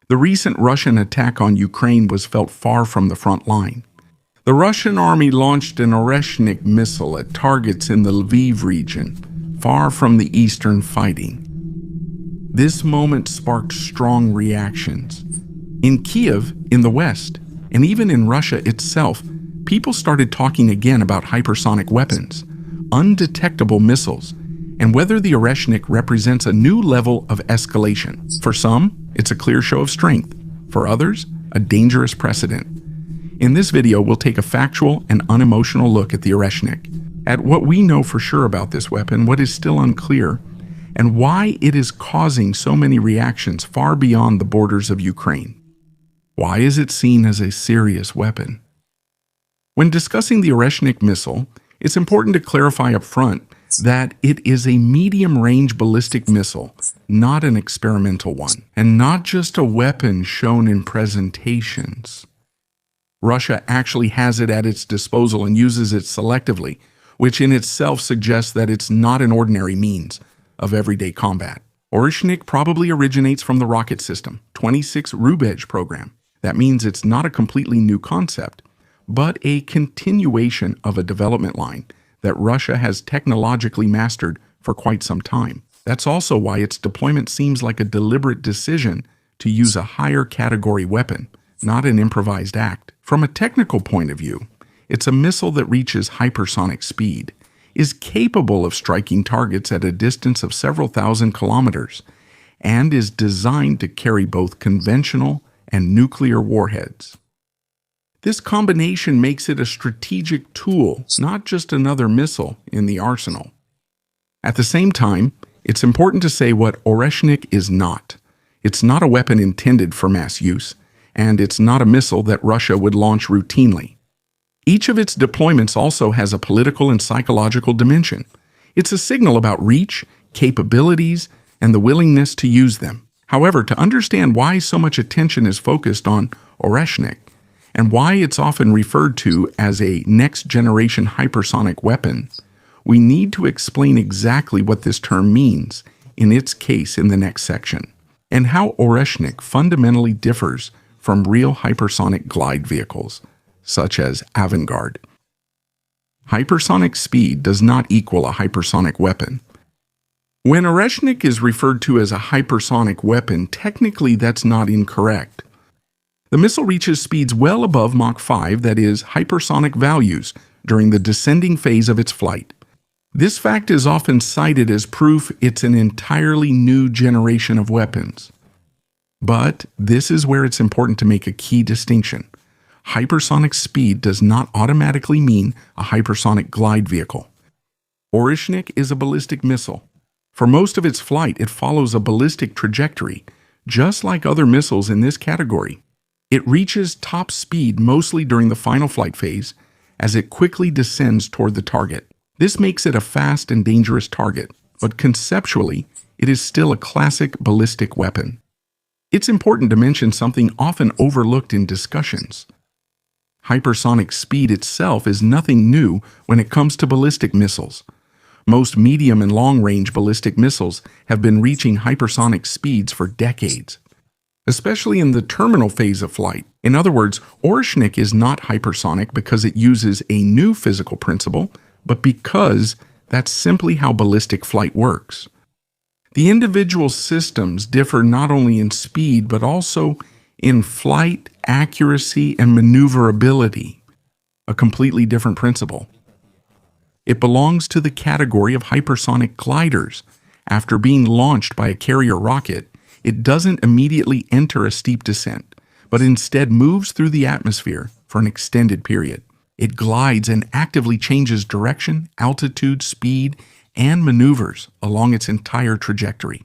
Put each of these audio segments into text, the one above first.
The recent Russian attack on Ukraine was felt far from the front line. The Russian army launched an Oreshnik missile at targets in the Lviv region, far from the eastern fighting. This moment sparked strong reactions. In Kiev, in the west, and even in Russia itself, people started talking again about hypersonic weapons, undetectable missiles, and whether the Oreshnik represents a new level of escalation. For some, it's a clear show of strength. For others, a dangerous precedent. In this video, we'll take a factual and unemotional look at the Oreshnik, at what we know for sure about this weapon, what is still unclear, and why it is causing so many reactions far beyond the borders of Ukraine. Why is it seen as a serious weapon? When discussing the Oreshnik missile, it's important to clarify up front that it is a medium-range ballistic missile, not an experimental one, and not just a weapon shown in presentations. Russia actually has it at its disposal and uses it selectively, which in itself suggests that it's not an ordinary means of everyday combat. Oreshnik probably originates from the rocket system, 26 Rubej program. That means it's not a completely new concept, but a continuation of a development line that Russia has technologically mastered for quite some time. That's also why its deployment seems like a deliberate decision to use a higher category weapon, not an improvised act. From a technical point of view, it's a missile that reaches hypersonic speed, is capable of striking targets at a distance of several thousand kilometers, and is designed to carry both conventional and nuclear warheads. This combination makes it a strategic tool, not just another missile in the arsenal. At the same time, it's important to say what Oreshnik is not. It's not a weapon intended for mass use, and it's not a missile that Russia would launch routinely. Each of its deployments also has a political and psychological dimension. It's a signal about reach, capabilities, and the willingness to use them. However, to understand why so much attention is focused on Oreshnik, and why it's often referred to as a next-generation hypersonic weapon, we need to explain exactly what this term means in its case in the next section, and how Oreshnik fundamentally differs from real hypersonic glide vehicles, such as Avangard. Hypersonic speed does not equal a hypersonic weapon. When Oreshnik is referred to as a hypersonic weapon, technically that's not incorrect. The missile reaches speeds well above Mach 5, that is, hypersonic values, during the descending phase of its flight. This fact is often cited as proof it's an entirely new generation of weapons. But this is where it's important to make a key distinction. Hypersonic speed does not automatically mean a hypersonic glide vehicle. Oreshnik is a ballistic missile. For most of its flight, it follows a ballistic trajectory, just like other missiles in this category. It reaches top speed mostly during the final flight phase, as it quickly descends toward the target. This makes it a fast and dangerous target, but conceptually, it is still a classic ballistic weapon. It's important to mention something often overlooked in discussions. Hypersonic speed itself is nothing new when it comes to ballistic missiles. Most medium and long-range ballistic missiles have been reaching hypersonic speeds for decades, especially in the terminal phase of flight. In other words, Oreshnik is not hypersonic because it uses a new physical principle, but because that's simply how ballistic flight works. The individual systems differ not only in speed, but also in flight, accuracy, and maneuverability, a completely different principle. It belongs to the category of hypersonic gliders. After being launched by a carrier rocket, it doesn't immediately enter a steep descent, but instead moves through the atmosphere for an extended period. It glides and actively changes direction, altitude, speed, and maneuvers along its entire trajectory.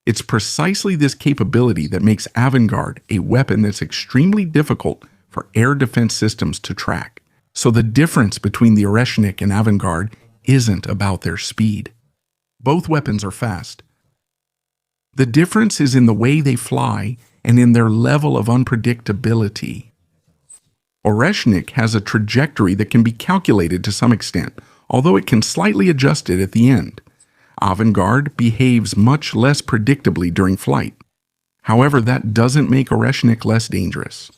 It's precisely this capability that makes Avangard a weapon that's extremely difficult for air defense systems to track. So the difference between the Oreshnik and Avangard isn't about their speed. Both weapons are fast. The difference is in the way they fly and in their level of unpredictability. Oreshnik has a trajectory that can be calculated to some extent, although it can slightly adjust it at the end. Avangard behaves much less predictably during flight. However, that doesn't make Oreshnik less dangerous.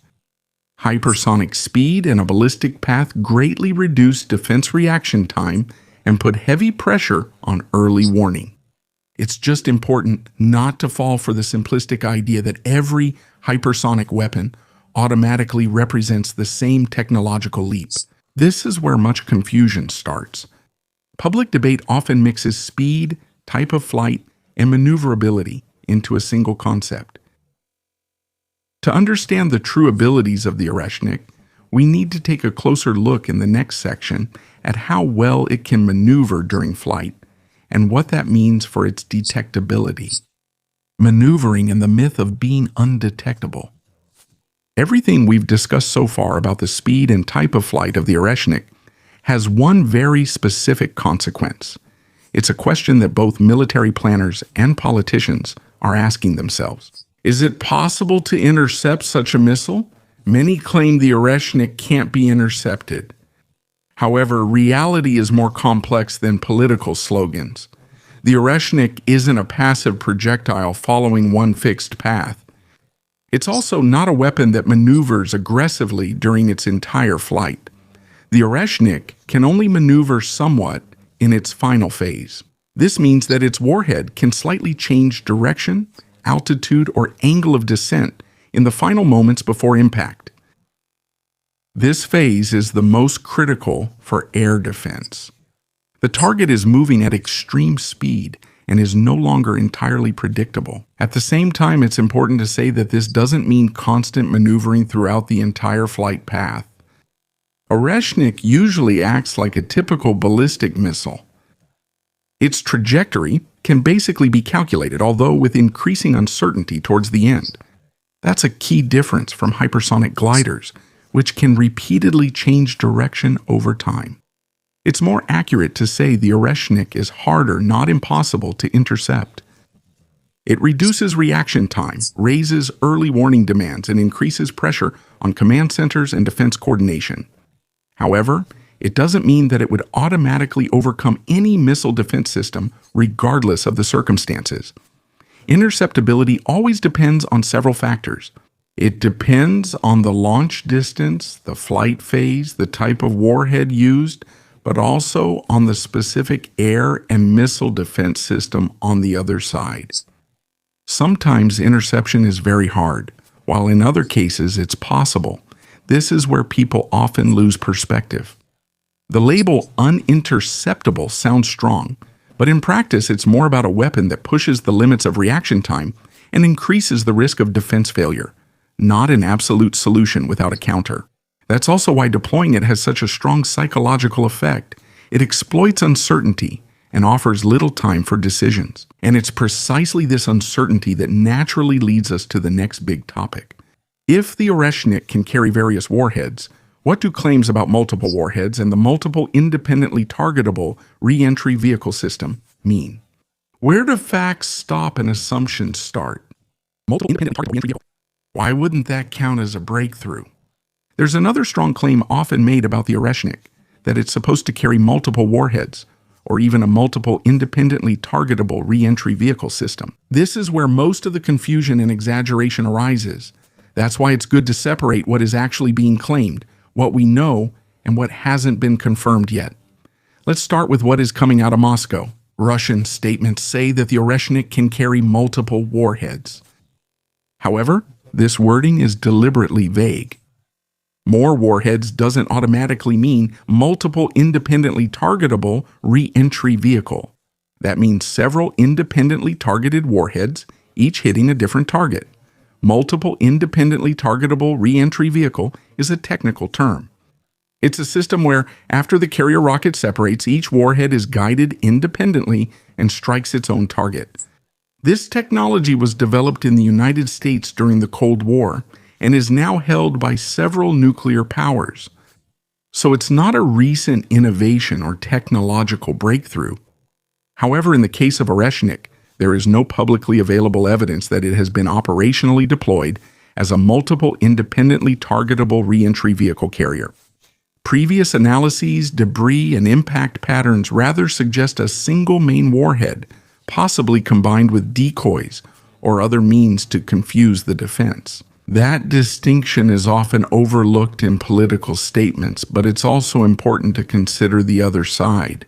Hypersonic speed and a ballistic path greatly reduce defense reaction time and put heavy pressure on early warning. It's just important not to fall for the simplistic idea that every hypersonic weapon automatically represents the same technological leap. This is where much confusion starts. Public debate often mixes speed, type of flight, and maneuverability into a single concept. To understand the true abilities of the Oreshnik, we need to take a closer look in the next section at how well it can maneuver during flight and what that means for its detectability. Maneuvering and the myth of being undetectable. Everything we've discussed so far about the speed and type of flight of the Oreshnik has one very specific consequence. It's a question that both military planners and politicians are asking themselves. Is it possible to intercept such a missile? Many claim the Oreshnik can't be intercepted. However, reality is more complex than political slogans. The Oreshnik isn't a passive projectile following one fixed path. It's also not a weapon that maneuvers aggressively during its entire flight. The Oreshnik can only maneuver somewhat in its final phase. This means that its warhead can slightly change direction, altitude, or angle of descent in the final moments before impact. This phase is the most critical for air defense. The target is moving at extreme speed and is no longer entirely predictable. At the same time, it's important to say that this doesn't mean constant maneuvering throughout the entire flight path. Oreshnik usually acts like a typical ballistic missile. Its trajectory can basically be calculated, although with increasing uncertainty towards the end. That's a key difference from hypersonic gliders, which can repeatedly change direction over time. It's more accurate to say the Oreshnik is harder, not impossible, to intercept. It reduces reaction time, raises early warning demands, and increases pressure on command centers and defense coordination. However, it doesn't mean that it would automatically overcome any missile defense system, regardless of the circumstances. Interceptability always depends on several factors. It depends on the launch distance, the flight phase, the type of warhead used, but also on the specific air and missile defense system on the other side. Sometimes interception is very hard, while in other cases it's possible. This is where people often lose perspective. The label uninterceptable sounds strong, but in practice it's more about a weapon that pushes the limits of reaction time and increases the risk of defense failure, not an absolute solution without a counter. That's also why deploying it has such a strong psychological effect. It exploits uncertainty and offers little time for decisions. And it's precisely this uncertainty that naturally leads us to the next big topic. If the Oreshnik can carry various warheads, what do claims about multiple warheads and the multiple independently targetable re-entry vehicle system mean? Where do facts stop and assumptions start? Multiple independent targetable re-entry vehicle. Why wouldn't that count as a breakthrough? There's another strong claim often made about the Oreshnik, that it's supposed to carry multiple warheads, or even a multiple independently targetable re-entry vehicle system. This is where most of the confusion and exaggeration arises. That's why it's good to separate what is actually being claimed, what we know, and what hasn't been confirmed yet. Let's start with what is coming out of Moscow. Russian statements say that the Oreshnik can carry multiple warheads. However, this wording is deliberately vague. More warheads doesn't automatically mean multiple independently targetable re-entry vehicle. That means several independently targeted warheads, each hitting a different target. Multiple independently targetable re-entry vehicle is a technical term. It's a system where, after the carrier rocket separates, each warhead is guided independently and strikes its own target. This technology was developed in the United States during the Cold War and is now held by several nuclear powers. So it's not a recent innovation or technological breakthrough. However, in the case of Oreshnik, there is no publicly available evidence that it has been operationally deployed as a multiple independently targetable re-entry vehicle carrier. Previous analyses, debris, and impact patterns rather suggest a single main warhead, possibly combined with decoys or other means to confuse the defense. That distinction is often overlooked in political statements, but it's also important to consider the other side.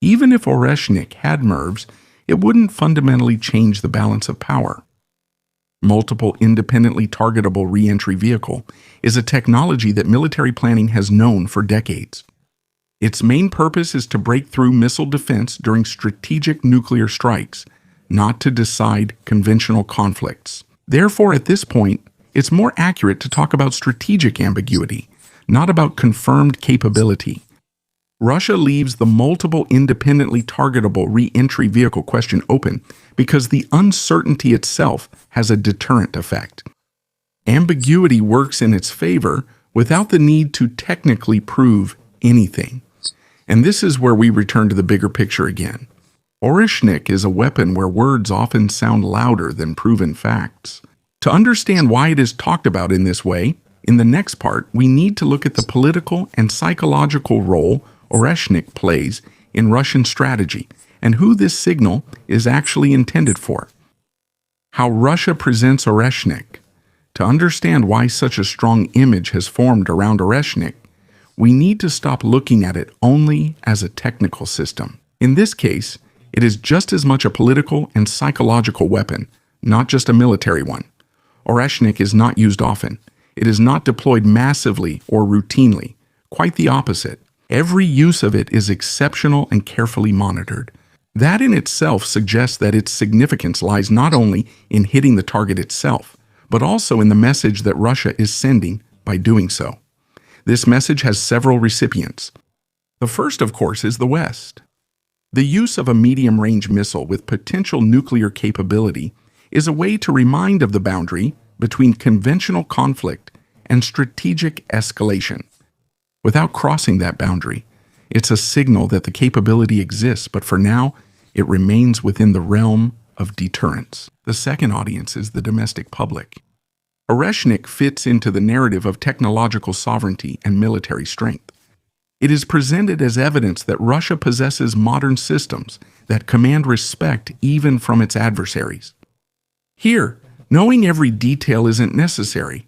Even if Orešnik had MIRVs, it wouldn't fundamentally change the balance of power. Multiple independently targetable re-entry vehicle is a technology that military planning has known for decades. Its main purpose is to break through missile defense during strategic nuclear strikes, not to decide conventional conflicts. Therefore, at this point, it's more accurate to talk about strategic ambiguity, not about confirmed capability. Russia leaves the multiple independently targetable re-entry vehicle question open because the uncertainty itself has a deterrent effect. Ambiguity works in its favor without the need to technically prove anything. And this is where we return to the bigger picture again. Orešnik is a weapon where words often sound louder than proven facts. To understand why it is talked about in this way, in the next part, we need to look at the political and psychological role Orešnik plays in Russian strategy and who this signal is actually intended for. How Russia presents Orešnik. To understand why such a strong image has formed around Orešnik, we need to stop looking at it only as a technical system. In this case, it is just as much a political and psychological weapon, not just a military one. Orešnik is not used often. It is not deployed massively or routinely. Quite the opposite. Every use of it is exceptional and carefully monitored. That in itself suggests that its significance lies not only in hitting the target itself, but also in the message that Russia is sending by doing so. This message has several recipients. The first, of course, is the West. The use of a medium-range missile with potential nuclear capability is a way to remind of the boundary between conventional conflict and strategic escalation. Without crossing that boundary, it's a signal that the capability exists, but for now, it remains within the realm of deterrence. The second audience is the domestic public. Orešnik fits into the narrative of technological sovereignty and military strength. It is presented as evidence that Russia possesses modern systems that command respect even from its adversaries. Here, knowing every detail isn't necessary.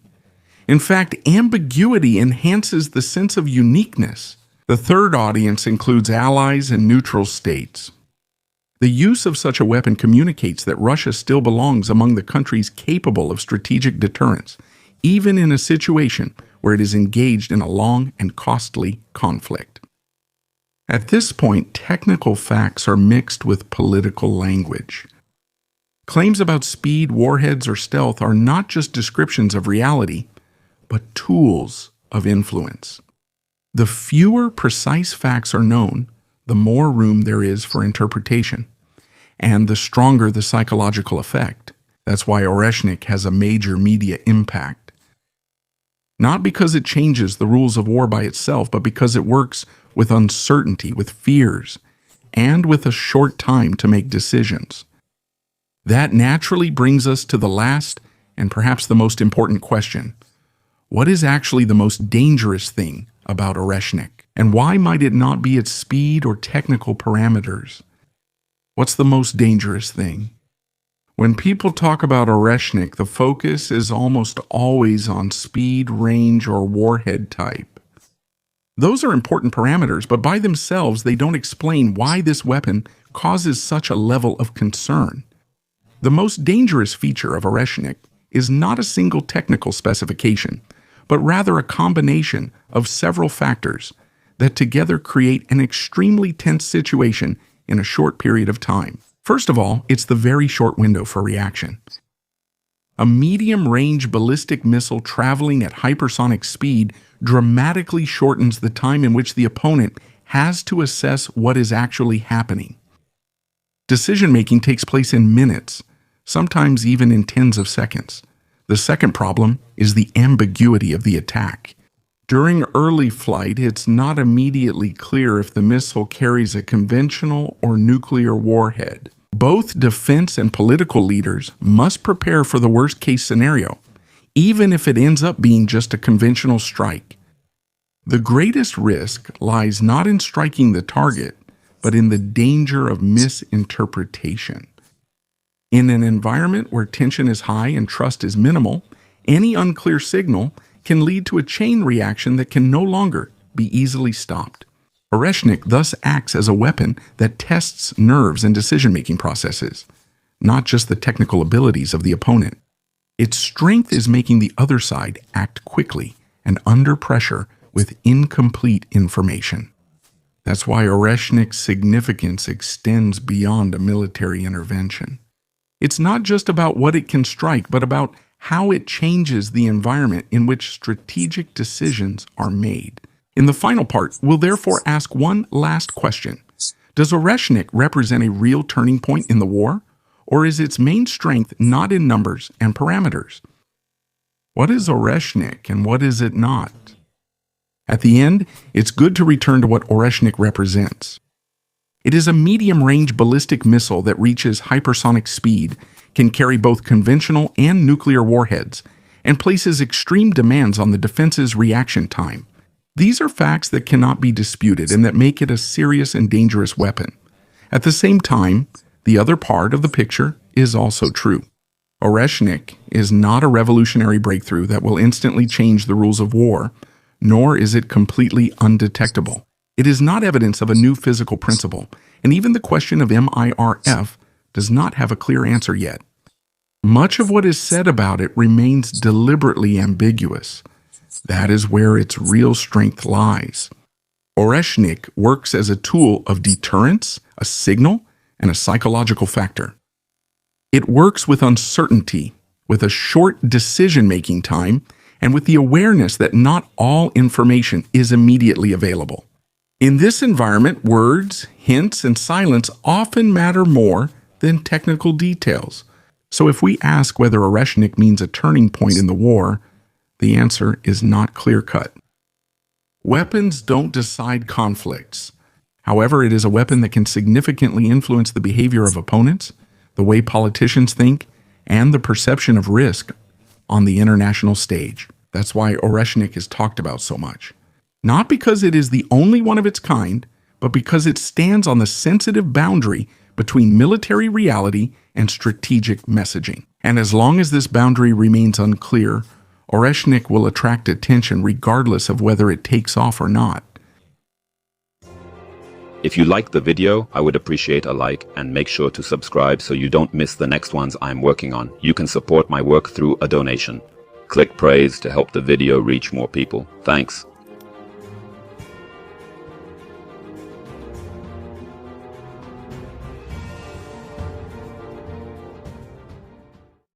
In fact, ambiguity enhances the sense of uniqueness. The third audience includes allies and neutral states. The use of such a weapon communicates that Russia still belongs among the countries capable of strategic deterrence, even in a situation where it is engaged in a long and costly conflict. At this point, technical facts are mixed with political language. Claims about speed, warheads, or stealth are not just descriptions of reality, but tools of influence. The fewer precise facts are known, the more room there is for interpretation, and the stronger the psychological effect. That's why Orešnik has a major media impact. Not because it changes the rules of war by itself, but because it works with uncertainty, with fears, and with a short time to make decisions. That naturally brings us to the last and perhaps the most important question. What is actually the most dangerous thing about Orešnik? And why might it not be its speed or technical parameters? What's the most dangerous thing? When people talk about Orešnik, the focus is almost always on speed, range, or warhead type. Those are important parameters, but by themselves they don't explain why this weapon causes such a level of concern. The most dangerous feature of Orešnik is not a single technical specification, but rather a combination of several factors that together create an extremely tense situation in a short period of time. First of all, it's the very short window for reaction. A medium-range ballistic missile traveling at hypersonic speed dramatically shortens the time in which the opponent has to assess what is actually happening. Decision-making takes place in minutes, sometimes even in tens of seconds. The second problem is the ambiguity of the attack. During early flight, it's not immediately clear if the missile carries a conventional or nuclear warhead. Both defense and political leaders must prepare for the worst-case scenario, even if it ends up being just a conventional strike. The greatest risk lies not in striking the target, but in the danger of misinterpretation. In an environment where tension is high and trust is minimal, any unclear signal can lead to a chain reaction that can no longer be easily stopped. Orešnik thus acts as a weapon that tests nerves and decision-making processes, not just the technical abilities of the opponent. Its strength is making the other side act quickly and under pressure with incomplete information. That's why Orešnik's significance extends beyond a military intervention. It's not just about what it can strike, but about how it changes the environment in which strategic decisions are made. In the final part, we'll therefore ask one last question. Does Orešnik represent a real turning point in the war, or is its main strength not in numbers and parameters? What is Orešnik and what is it not? At the end, it's good to return to what Orešnik represents. It is a medium-range ballistic missile that reaches hypersonic speed, can carry both conventional and nuclear warheads, and places extreme demands on the defense's reaction time. These are facts that cannot be disputed and that make it a serious and dangerous weapon. At the same time, the other part of the picture is also true. Orešnik is not a revolutionary breakthrough that will instantly change the rules of war, nor is it completely undetectable. It is not evidence of a new physical principle, and even the question of MIRF does not have a clear answer yet. Much of what is said about it remains deliberately ambiguous. That is where its real strength lies. Orešnik works as a tool of deterrence, a signal, and a psychological factor. It works with uncertainty, with a short decision-making time, and with the awareness that not all information is immediately available. In this environment, words, hints, and silence often matter more than technical details. So if we ask whether Orešnik means a turning point in the war, the answer is not clear-cut. Weapons don't decide conflicts. However, it is a weapon that can significantly influence the behavior of opponents, the way politicians think, and the perception of risk on the international stage. That's why Orešnik is talked about so much. Not because it is the only one of its kind, but because it stands on the sensitive boundary between military reality and strategic messaging. And as long as this boundary remains unclear, Orešnik will attract attention regardless of whether it takes off or not. If you liked the video, I would appreciate a like and make sure to subscribe so you don't miss the next ones I'm working on. You can support my work through a donation. Click praise to help the video reach more people. Thanks.